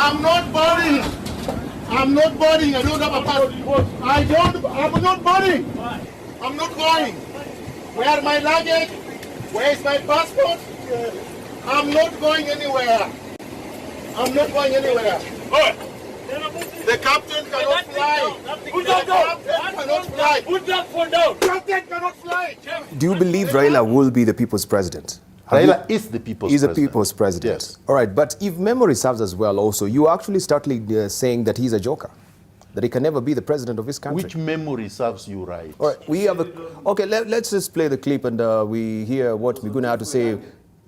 I'm not boarding. I'm not boarding. I don't have a passport. I'm not boarding. I'm not going. Where are my luggage? Where is my passport? I'm not going anywhere. I'm not going anywhere. The captain cannot fly. Put that down. The captain cannot fly. Put that phone down. The captain cannot fly. Do you believe Raila will be the people's president? Raila is the people's president. He's the people's president. Yes. All right, but if memory serves as well also, you actually started saying that he's a joker, that he can never be the president of his country. Which memory serves you right? All right, we have a... Okay, let's just play the clip and we hear what Miguna had to say.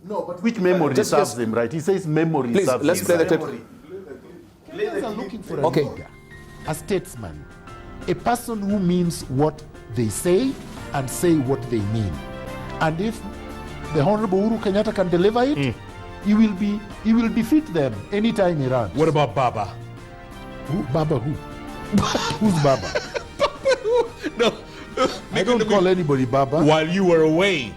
No, but which memory serves him right? He says memory please, serves let's him play the right. clip. Kenyans are looking for a Okay. leader, a statesman, a person who means what they say and say what they mean. And if the Honorable Uhuru Kenyatta can deliver it, he will defeat them anytime he runs. What about Baba? Who? Baba who? Who's Baba? No. I don't call anybody Baba. While you were away,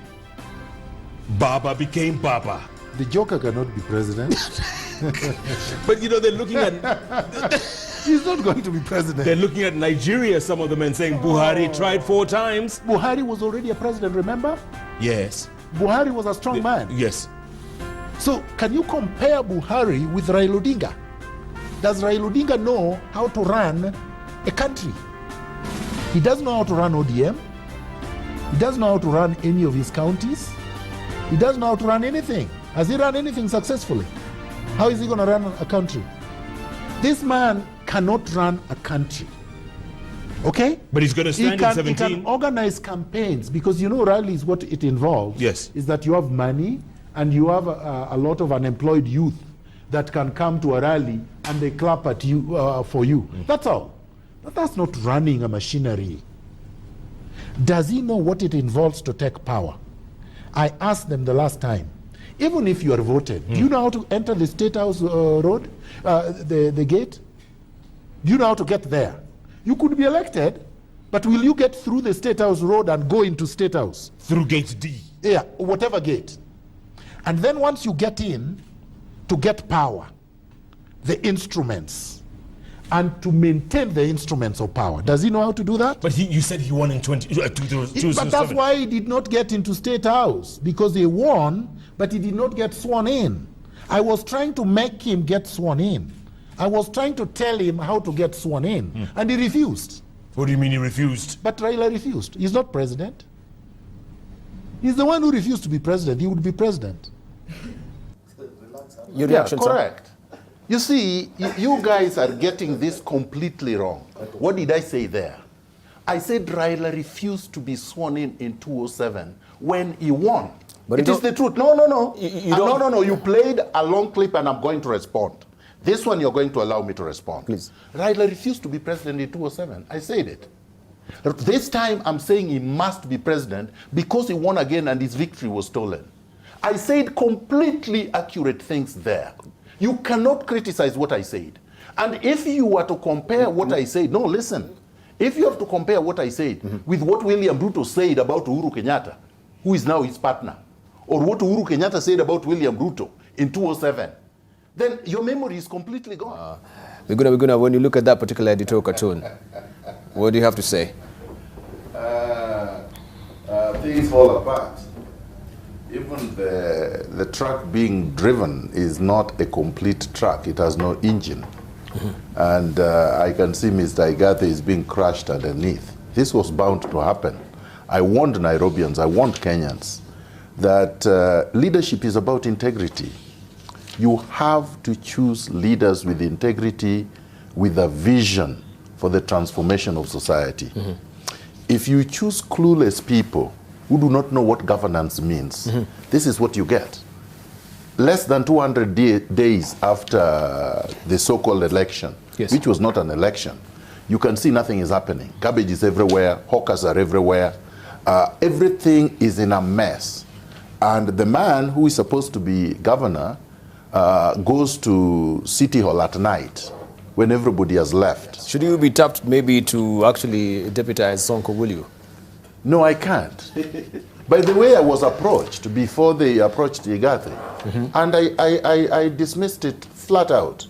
Baba became Baba. The Joker cannot be president. But you know, they're looking at He's not going to be president. they're looking at Nigeria, some of the men saying Buhari tried 4 times. Buhari was already a president, remember? Yes. Buhari was a strong man. Yes. So can you compare Buhari with Raila Odinga? Does Raila Odinga know how to run a country? He doesn't know how to run ODM. He doesn't know how to run any of his counties. He doesn't know how to run anything. Has he run anything successfully? How is he going to run a country? This man cannot run a country. Okay? But he's going to stand in 17. He can organize campaigns because you know rally is what it involves. Yes. Is that you have money and you have a lot of unemployed youth that can come to a rally and they clap at you for you. That's all. But that's not running a machinery. Does he know what it involves to take power? I asked them the last time, even if you are voted, do you know how to enter the State House road, the gate? Do you know how to get there? You could be elected, but will you get through the State House road and go into State House? Through gate D. Yeah, whatever gate. And then once you get in, to get power, the instruments, and to maintain the instruments of power. Does he know how to do that? But you said he won in 2007. But that's why he did not get into State House, because he won, but he did not get sworn in. I was trying to make him get sworn in. I was trying to tell him how to get sworn in, and he refused. What do you mean he refused? But Raila refused. He's not president. He's the one who refused to be president. He would be president. Your reaction, sir? Correct. You see, you guys are getting this completely wrong. What did I say there? I said Raila refused to be sworn in 2007 when he won. But it is the truth. No. No. You played a long clip and I'm going to respond. This one you're going to allow me to respond. Please. Raila refused to be president in 2007. I said it. This time I'm saying he must be president because he won again and his victory was stolen. I said completely accurate things there. You cannot criticize what I said. And if you were to compare what I said, no, listen. If you have to compare what I said with what William Ruto said about Uhuru Kenyatta, who is now his partner, or what Uhuru Kenyatta said about William Ruto in 2007, then your memory is completely gone. Miguna, when you look at that particular editorial cartoon, what do you have to say? Things fall apart. Even the truck being driven is not a complete truck. It has no engine. And I can see Mr. Igathe is being crushed underneath. This was bound to happen. I warned Nairobians, I warned Kenyans, that leadership is about integrity. You have to choose leaders with integrity, with a vision for the transformation of society. If you choose clueless people who do not know what governance means, this is what you get. Less than 200 days after the so-called election, which was not an election, you can see nothing is happening. Garbage is everywhere, hawkers are everywhere, everything is in a mess. And the man who is supposed to be governor goes to City Hall at night when everybody has left. Should you be tapped maybe to actually deputize Sonko, will you? No, I can't. By the way, I was approached before they approached Igathe, and I dismissed it flat out.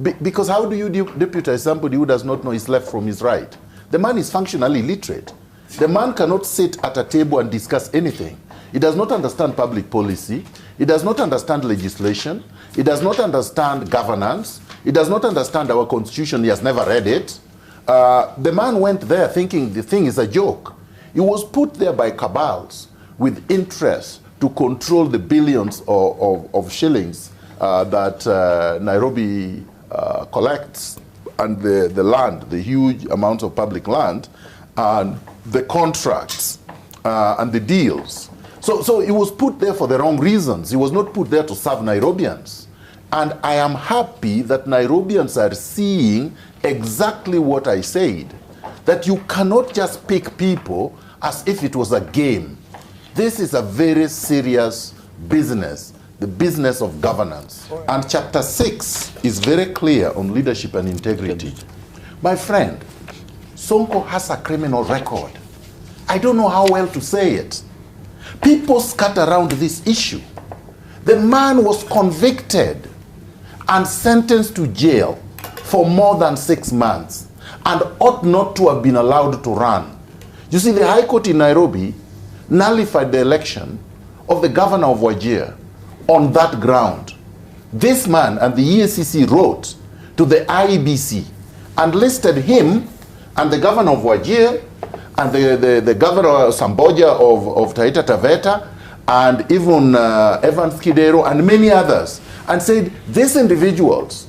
Because how do you deputize somebody who does not know his left from his right? The man is functionally illiterate. The man cannot sit at a table and discuss anything. He does not understand public policy. He does not understand legislation. He does not understand governance. He does not understand our constitution. He has never read it. The man went there thinking the thing is a joke. He was put there by cabals with interest to control the billions of shillings that Nairobi collects, and the land, the huge amounts of public land, and the contracts and the deals. So he was put there for the wrong reasons. He was not put there to serve Nairobians. And I am happy that Nairobians are seeing exactly what I said, that you cannot just pick people as if it was a game. This is a very serious business, the business of governance. And chapter 6 is very clear on leadership and integrity. My friend, Sonko has a criminal record. I don't know how well to say it. People scatter around this issue. The man was convicted and sentenced to jail for more than 6 months and ought not to have been allowed to run. You see, the High Court in Nairobi nullified the election of the governor of Wajir on that ground. This man and the EACC wrote to the IEBC and listed him and the governor of Wajir and the governor Samboja of Taita Taveta and even Evans Kidero and many others, and said these individuals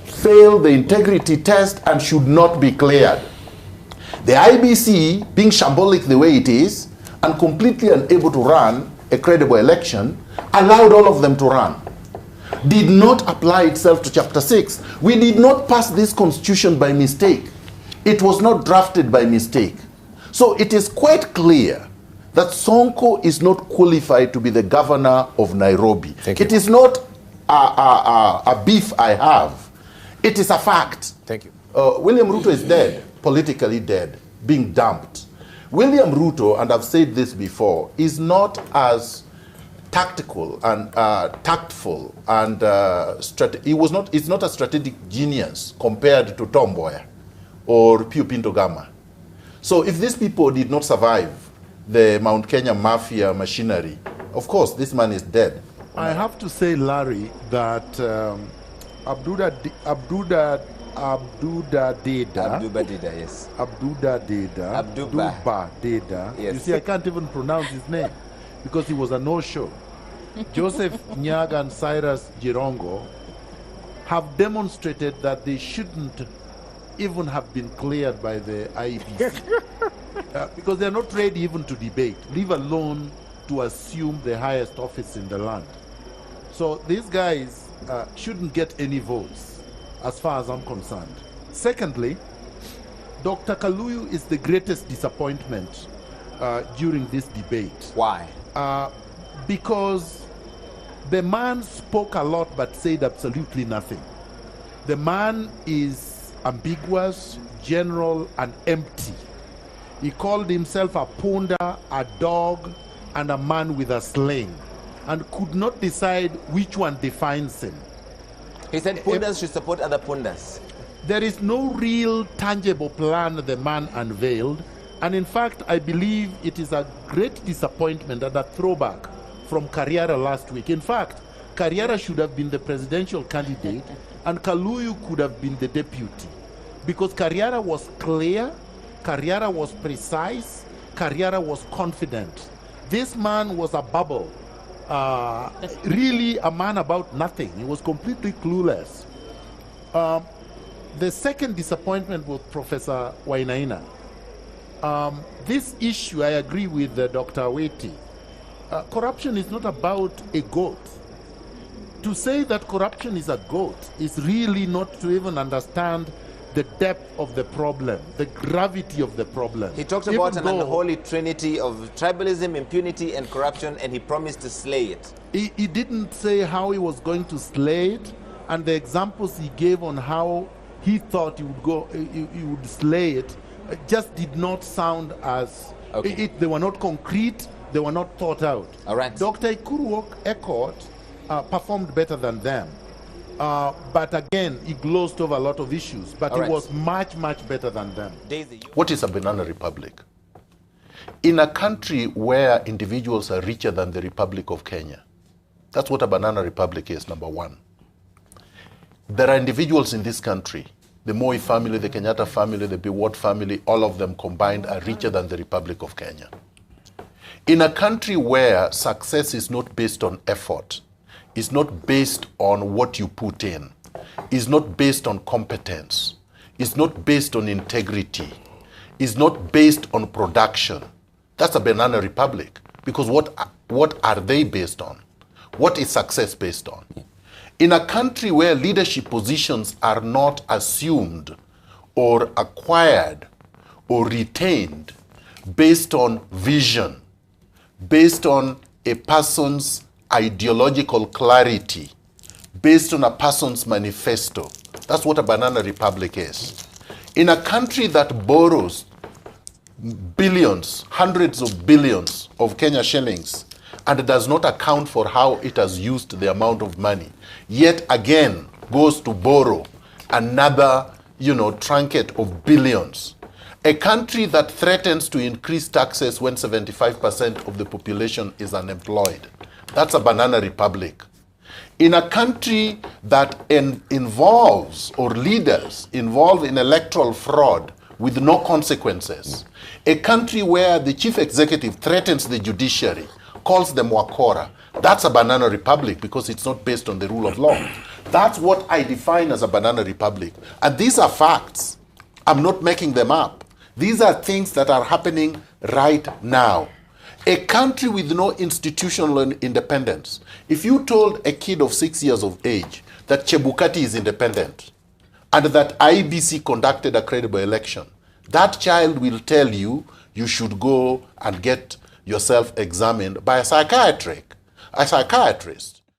failed the integrity test and should not be cleared. The IEBC, being shambolic the way it is and completely unable to run a credible election, allowed all of them to run. Did not apply itself to chapter 6. We did not pass this constitution by mistake. It was not drafted by mistake. So it is quite clear that Sonko is not qualified to be the governor of Nairobi. It is not a beef I have. It is a fact. Thank you. William Ruto is dead, politically dead, being dumped. William Ruto, and I've said this before, is not as tactical and tactful and he's not a strategic genius compared to Tom Mboya or Pew Pinto Gama. So if these people did not survive the Mount Kenya mafia machinery, of course this man is dead. I have to say, Larry, that Abduda Deda. Yes. You see, I can't even pronounce his name because he was a no-show. Joseph Nyaga and Cyrus Jirongo have demonstrated that they shouldn't even have been cleared by the IEBC because they're not ready even to debate, leave alone to assume the highest office in the land. So these guys shouldn't get any votes as far as I'm concerned. Secondly, Dr. Kaluyu is the greatest disappointment during this debate. Why? Because the man spoke a lot but said absolutely nothing. The man is ambiguous, general, and empty. He called himself a punda, a dog, and a man with a sling, and could not decide which one defines him. He said pundas should support other pundas. There is no real tangible plan the man unveiled, and in fact I believe it is a great disappointment and a throwback from Kariara last week. In fact, Kariara should have been the presidential candidate and Kaluyu could have been the deputy, because Kariara was clear, Kariara was precise, Kariara was confident. This man was a bubble, really a man about nothing. He was completely clueless. The second disappointment was Professor Wainaina. This issue, I agree with Dr. Aweti. Corruption is not about a goat. To say that corruption is a goat is really not to even understand the depth of the problem, the gravity of the problem. He talked about an unholy trinity of tribalism, impunity, and corruption, and he promised to slay it. He didn't say how he was going to slay it, and the examples he gave on how he thought he would slay it just did not sound as... Okay. They were not concrete, they were not thought out. All right. Dr. Ikuru Ekot performed better than them. But again, he glossed over a lot of issues. But All he right. was much, much better than them. Daisy, What is a banana republic? In a country where individuals are richer than the Republic of Kenya, that's what a banana republic is, number one. There are individuals in this country, the Moi family, the Kenyatta family, the Biwott family, all of them combined are richer than the Republic of Kenya. In a country where success is not based on effort, is not based on what you put in, is not based on competence, is not based on integrity, is not based on production, that's a banana republic. Because what are they based on? What is success based on? In a country where leadership positions are not assumed or acquired or retained based on vision, based on a person's ideological clarity, based on a person's manifesto, that's what a banana republic is. In a country that borrows billions, hundreds of billions of Kenya shillings, and does not account for how it has used the amount of money, yet again goes to borrow another, trunket of billions. A country that threatens to increase taxes when 75% of the population is unemployed. That's a banana republic. In a country that involves, or leaders involved in electoral fraud with no consequences. A country where the chief executive threatens the judiciary, calls them wakora. That's a banana republic because it's not based on the rule of law. That's what I define as a banana republic. And these are facts. I'm not making them up. These are things that are happening right now. A country with no institutional independence. If you told a kid of 6 years of age that Chebukati is independent and that IEBC conducted a credible election, that child will tell you you should go and get yourself examined by a psychiatrist.